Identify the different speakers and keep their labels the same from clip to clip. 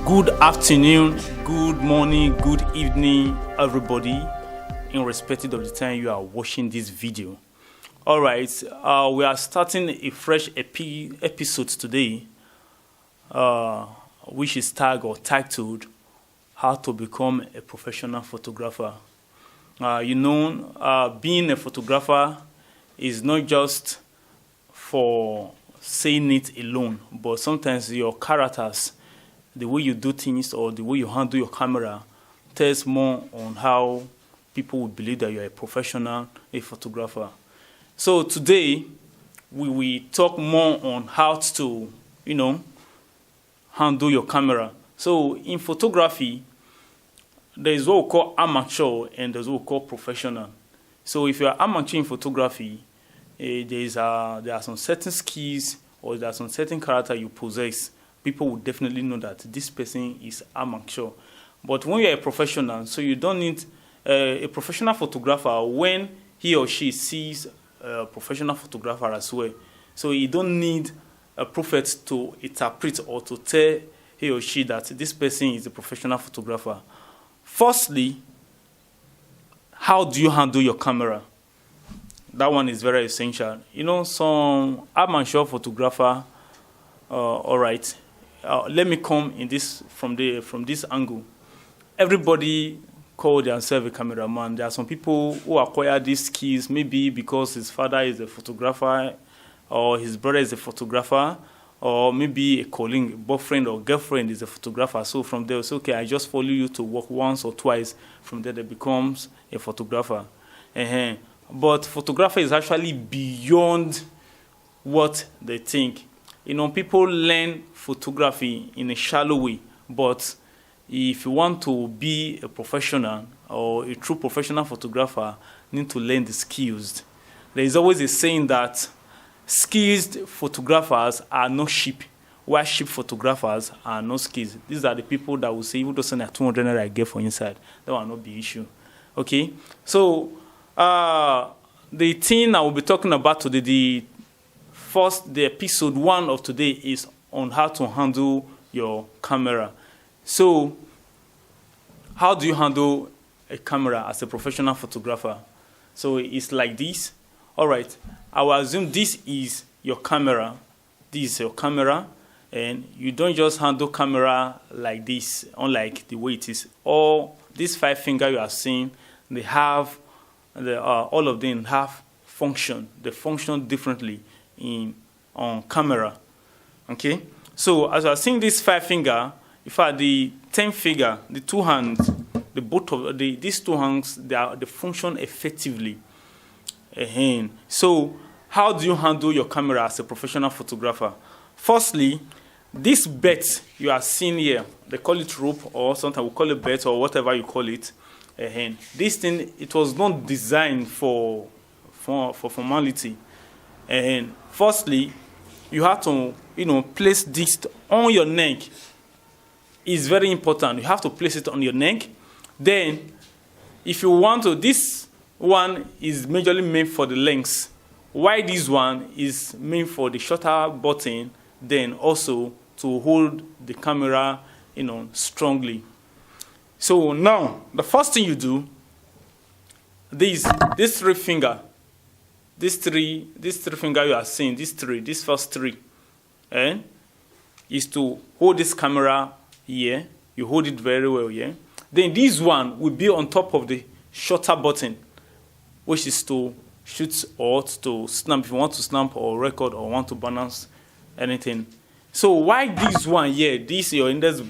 Speaker 1: Good afternoon, good morning, good evening, everybody, in respect of the time you are watching this video. All right, we are starting a fresh episode today, which is titled "How to Become a Professional Photographer." Being a photographer is not just for saying it alone, but sometimes your characters, the way you do things or the way you handle your camera, tells more on how people will believe that you're a professional, a photographer. So today, we will talk more on how to, handle your camera. So in photography, there is what we call amateur and there's what we call professional. So if you're amateur in photography, there are some certain skills or there are some certain character you possess. People will definitely know that this person is amateur. But when you're a professional, so you don't need a professional photographer when he or she sees a professional photographer as well. So you don't need a prophet to interpret or to tell he or she that this person is a professional photographer. Firstly, how do you handle your camera? That one is very essential. Some amateur photographer, all right, let me come in this from this angle. Everybody call themselves a cameraman. There are some people who acquire these skills maybe because his father is a photographer or his brother is a photographer or maybe a colleague, boyfriend or girlfriend is a photographer. So from there, it's okay, I just follow you to work once or twice. From there, they becomes a photographer. But photography is actually beyond what they think. People learn photography in a shallow way, but if you want to be a professional or a true professional photographer, you need to learn the skills. There is always a saying that skilled photographers are not sheep, while sheep photographers are not skilled. These are the people that will say, even though something like 200 naira I get for inside, that will not be issue. Okay? So, the thing I will be talking about today, the episode 1 of today is on how to handle your camera. So, how do you handle a camera as a professional photographer? So, it's like this. All right, I will assume this is your camera. This is your camera. And you don't just handle camera like this, unlike the way it is. All these 5 fingers you are seeing, they have, all of them have function. They function differently on camera. Okay? So as you are seeing this 5 finger, in fact the 10th finger, the 2 hands, these 2 hands, they function effectively. So how do you handle your camera as a professional photographer? Firstly, this bet you are seeing here, they call it rope or sometimes we call it bet or whatever you call it. This thing, it was not designed for formality. Firstly, you have to, place this on your neck. It's very important. You have to place it on your neck. Then, if you want to, this one is majorly made for the length. While this one is made for the shorter button, then also to hold the camera, strongly. So now, the first thing you do, this 3 finger, these three finger you are seeing, this first 3, is to hold this camera here. You hold it very well here. Then this one will be on top of the shutter button, which is to shoot or to snap if you want to snap or record or want to balance anything. So why this one here, this your index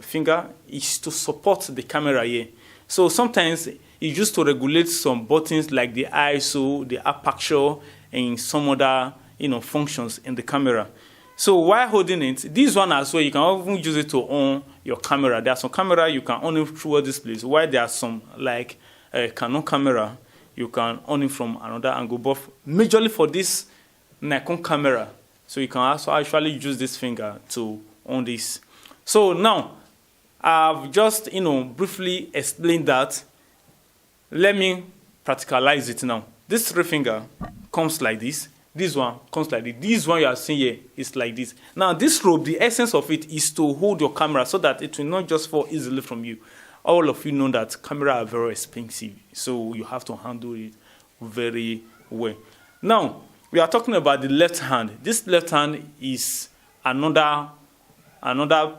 Speaker 1: finger, is to support the camera here. So sometimes it's just to regulate some buttons like the ISO, the aperture, and some other functions in the camera. So while holding it, this one as well, you can even use it to on your camera. There are some camera you can on it through this place. While there are some like Canon camera, you can on it from another angle. But majorly for this Nikon camera, so you can also actually use this finger to on this. So now, I've just briefly explained that. Let me practicalize it now. This 3 finger comes like this. This one comes like this. This one you are seeing here is like this. Now this rope, the essence of it is to hold your camera so that it will not just fall easily from you. All of you know that cameras are very expensive, so you have to handle it very well. Now we are talking about the left hand. This left hand is another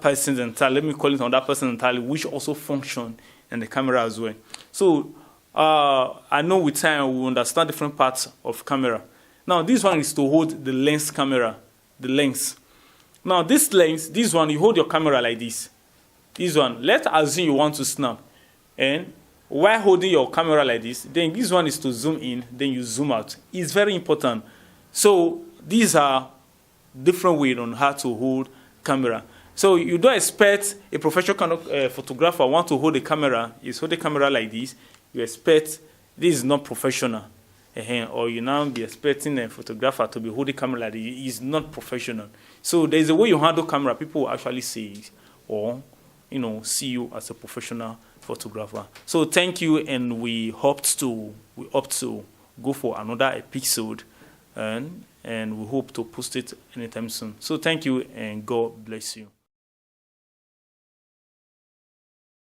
Speaker 1: person entirely. Let me call it another person entirely, which also function in the camera as well. So I know with time we will understand different parts of camera. Now this one is to hold the lens camera, the lens. Now this lens, this one, you hold your camera like this. This one, let's assume you want to snap. And while holding your camera like this, then this one is to zoom in, then you zoom out. It's very important. So these are different ways on how to hold camera. So you don't expect a professional kind of photographer want to hold a camera. You hold the camera like this. You expect this is not professional. Or you now be expecting a photographer to be holding camera like this. It's not professional. So there's a way you handle camera. People will actually say or see you as a professional photographer. So thank you, and we hope to go for another episode, and we hope to post it anytime soon. So thank you, and God bless you.